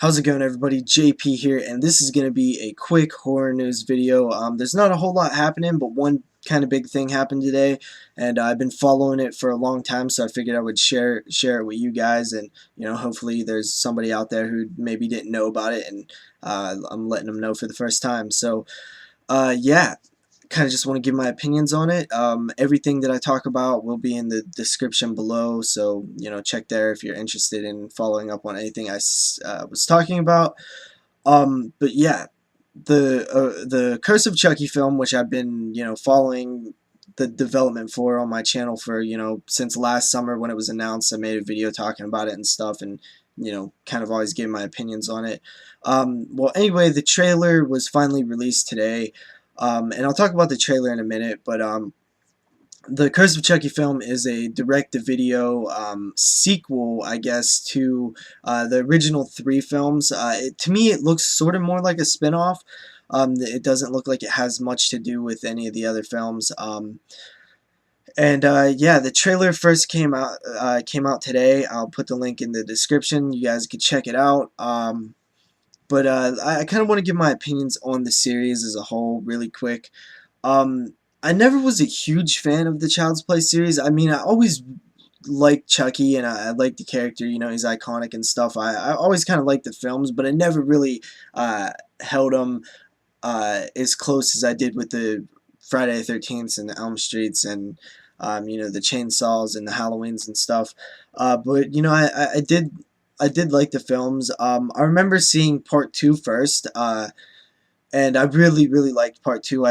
How's it going, everybody? JP here, and this is going to be a quick horror news video. There's not a whole lot happening, but one kind of big thing happened today, and I've been following it for a long time, so I figured I would share it with you guys, and hopefully there's somebody out there who maybe didn't know about it, and I'm letting them know for the first time. So, yeah. Kind of just want to give my opinions on it. Everything that I talk about will be in the description below, so check there if you're interested in following up on anything I was talking about. But yeah, the Curse of Chucky film, which I've been following the development for on my channel for since last summer when it was announced. I made a video talking about it and stuff, and kind of always gave my opinions on it. Well, anyway, the trailer was finally released today. And I'll talk about the trailer in a minute, but the Curse of Chucky film is a direct-to-video sequel, I guess, to the original 3 films. To me, it looks sort of more like a spin-off. It doesn't look like it has much to do with any of the other films. Yeah, the trailer first came out today. I'll put the link in the description. You guys can check it out. But I kind of want to give my opinions on the series as a whole really quick. I never was a huge fan of the Child's Play series. I mean, I always liked Chucky, and I liked the character. He's iconic and stuff. I always kind of liked the films, but I never really held them as close as I did with the Friday the 13th and the Elm Streets and the Chainsaws and the Halloweens and stuff. But I did like the films. I remember seeing part 2 first, and I really liked part 2.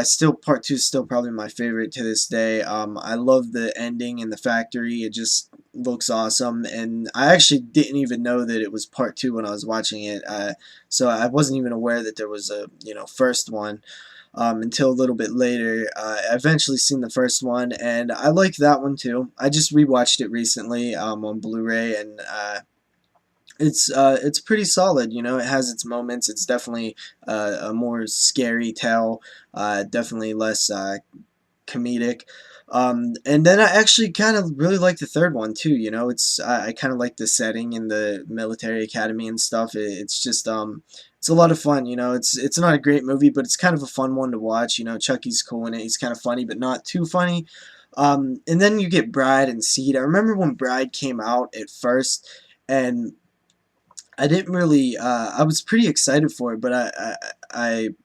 Part 2 is still probably my favorite to this day. I love the ending in the factory. It just looks awesome, and I actually didn't even know that it was part 2 when I was watching it. So I wasn't even aware that there was a first one. Until a little bit later. I eventually seen the first one, and I liked that one too. I just rewatched it recently on Blu-ray, and it's pretty solid. It has its moments. It's definitely a more scary tale, definitely less comedic. And then I actually kind of really like the third one too. I kind of like the setting in the military academy and stuff. It's just it's a lot of fun. It's not a great movie, but it's kind of a fun one to watch. Chucky's cool in it. He's kind of funny, but not too funny. And then you get Bride and Seed. I remember when Bride came out at first, and I didn't really, I was pretty excited for it, but it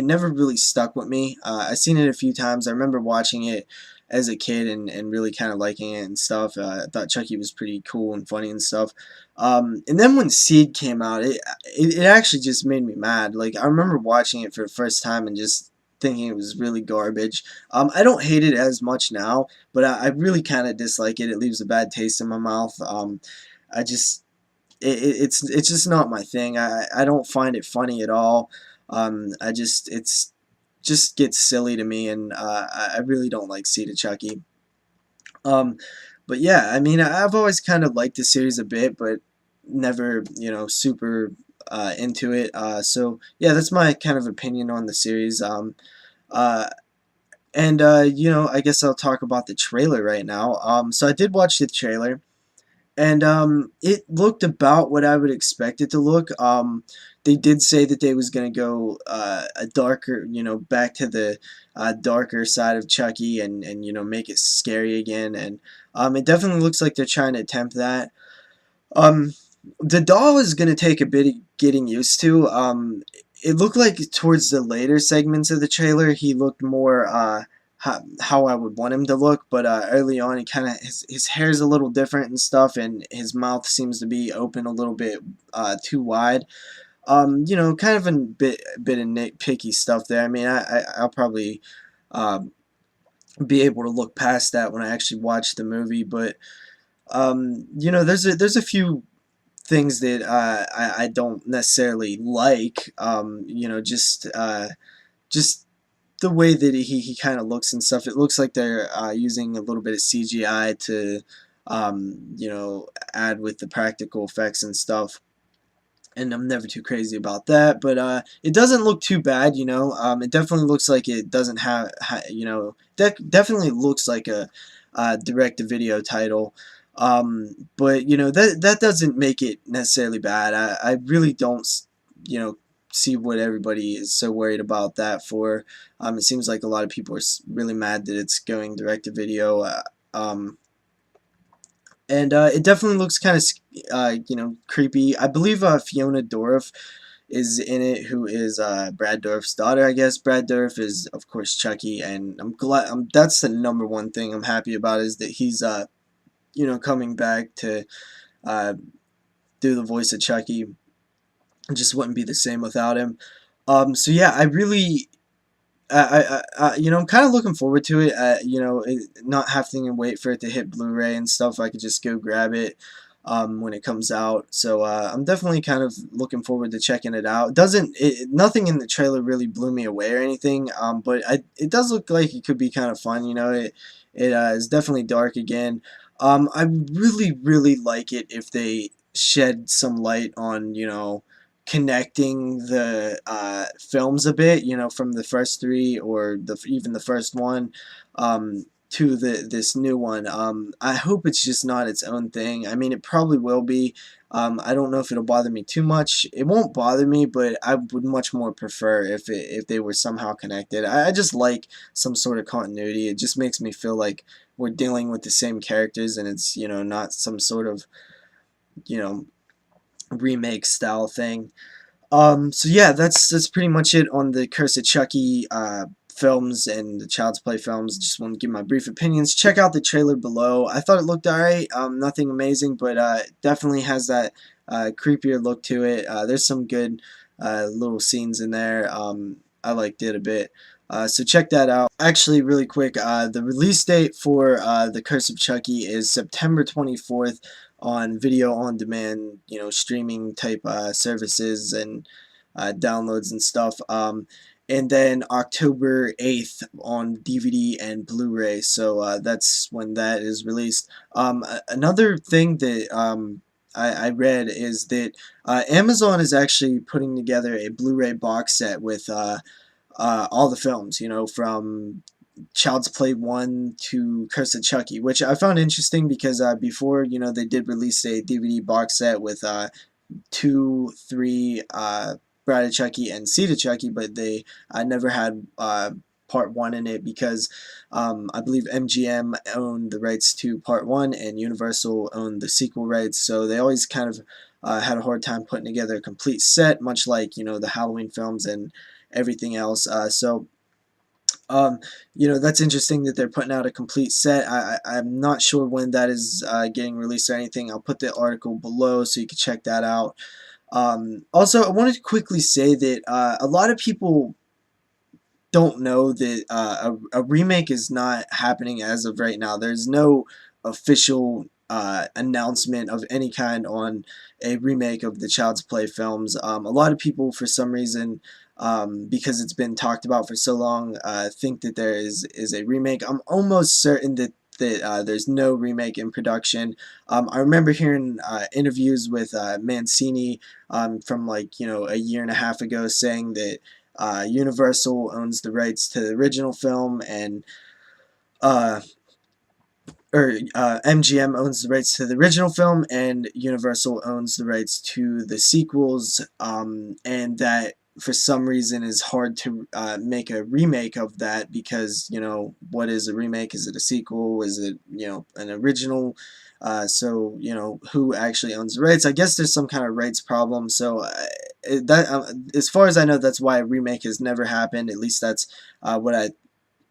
never really stuck with me. I seen it a few times. I remember watching it as a kid and really kind of liking it and stuff. I thought Chucky was pretty cool and funny and stuff. And then when Seed came out, it actually just made me mad. Like, I remember watching it for the first time and just thinking it was really garbage. I don't hate it as much now, but I really kind of dislike it. It leaves a bad taste in my mouth. I just... it's just not my thing. I don't find it funny at all. It's just gets silly to me, and I really don't like Seed of Chucky. But yeah, I mean, I've always kind of liked the series a bit, but never super into it. So yeah, that's my kind of opinion on the series. I guess I'll talk about the trailer right now. So I did watch the trailer. And it looked about what I would expect it to look. They did say that they was going to go a darker, back to the darker side of Chucky and make it scary again. And it definitely looks like they're trying to attempt that. The doll is going to take a bit of getting used to. It looked like towards the later segments of the trailer, he looked more... how I would want him to look, but early on, he kind of his hair's a little different and stuff, and his mouth seems to be open a little bit too wide. Kind of a bit of nitpicky stuff there. I mean, I'll probably be able to look past that when I actually watch the movie, but there's a few things that I don't necessarily like. Just the way that he kind of looks and stuff. It looks like they're using a little bit of CGI to add with the practical effects and stuff, and I'm never too crazy about that, but it doesn't look too bad. It definitely looks like it doesn't have definitely looks like a direct-to-video title. But you know, that doesn't make it necessarily bad. I really don't, you know, see what everybody is so worried about that for. It seems like a lot of people are really mad that it's going direct to video. Um, and it definitely looks kind of you know, creepy. I believe Fiona Dorff is in it, who is Brad Dourif's daughter, I guess. Brad Dourif is, of course, Chucky, and I'm glad. That's the number one thing I'm happy about, is that he's you know, coming back to uh, do the voice of Chucky. It just wouldn't be the same without him. So yeah, I really, you know, I'm kind of looking forward to it. You know, not having to wait for it to hit Blu-ray and stuff. I could just go grab it when it comes out. So I'm definitely kind of looking forward to checking it out. Nothing in the trailer really blew me away or anything. But it does look like it could be kind of fun. You know, it is definitely dark again. I really like it if they shed some light on, you know, connecting the films a bit, you know, from the first three, or even the first one, to this new one. I hope it's just not its own thing. I mean, it probably will be. I don't know if it'll bother me too much. It won't bother me, but I would much more prefer if they were somehow connected. I just like some sort of continuity. It just makes me feel like we're dealing with the same characters, and it's, you know, not some sort of, you know, remake style thing. So yeah, that's pretty much it on the Curse of Chucky films and the Child's Play films. Just want to give my brief opinions. Check out the trailer below. I thought it looked alright. Nothing amazing, but definitely has that creepier look to it. There's some good little scenes in there. I liked it a bit. So check that out. Actually, really quick, the release date for The Curse of Chucky is September 24th on video on demand, you know, streaming type services and downloads and stuff. And then October 8th on DVD and Blu-ray. So that's when that is released. Another thing that I read is that Amazon is actually putting together a Blu-ray box set with all the films, you know, from Child's Play 1 to Curse of Chucky, which I found interesting because before, you know, they did release a DVD box set with 2, 3, Bride of Chucky and Seed of Chucky, but they never had part 1 in it because I believe MGM owned the rights to part 1 and Universal owned the sequel rights, so they always kind of had a hard time putting together a complete set, much like, you know, the Halloween films and everything else. Um, you know, that's interesting that they're putting out a complete set. I'm not sure when that is getting released or anything. I'll put the article below so you can check that out. Also, I wanted to quickly say that a lot of people don't know that a remake is not happening as of right now. There's no official announcement of any kind on a remake of the Child's Play films. A lot of people, for some reason, because it's been talked about for so long, think that there is a remake. I'm almost certain that there's no remake in production. I remember hearing interviews with Mancini from, like, you know, a year and a half ago, saying that Universal owns the rights to the original film, and uh, MGM owns the rights to the original film, and Universal owns the rights to the sequels, and that for some reason is hard to make a remake of that because, you know, what is a remake? Is it a sequel? Is it, you know, an original? So, you know, who actually owns the rights? I guess there's some kind of rights problem. So as far as I know, that's why a remake has never happened. At least that's what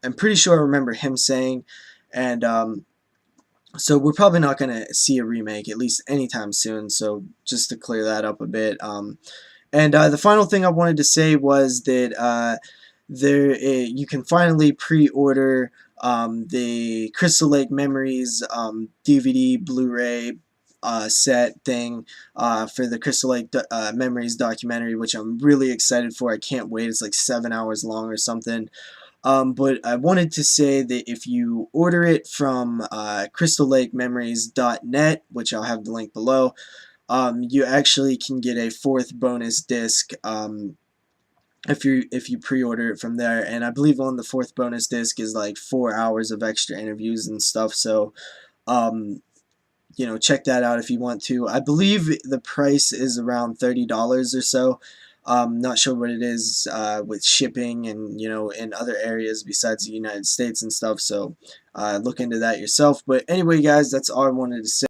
I'm pretty sure I remember him saying. And so we're probably not going to see a remake, at least anytime soon. So just to clear that up a bit. And the final thing I wanted to say was that you can finally pre-order the Crystal Lake Memories DVD Blu-ray set thing for the Crystal Lake Memories documentary, which I'm really excited for. I can't wait. It's like 7 hours long or something. But I wanted to say that if you order it from crystalllakememories.net, which I'll have the link below, you actually can get a 4th bonus disc if you pre-order it from there. And I believe on the 4th bonus disc is like 4 hours of extra interviews and stuff. So you know, check that out if you want to. I believe the price is around $30 or so. Not sure what it is with shipping and, you know, in other areas besides the United States and stuff. So look into that yourself. But anyway, guys, that's all I wanted to say.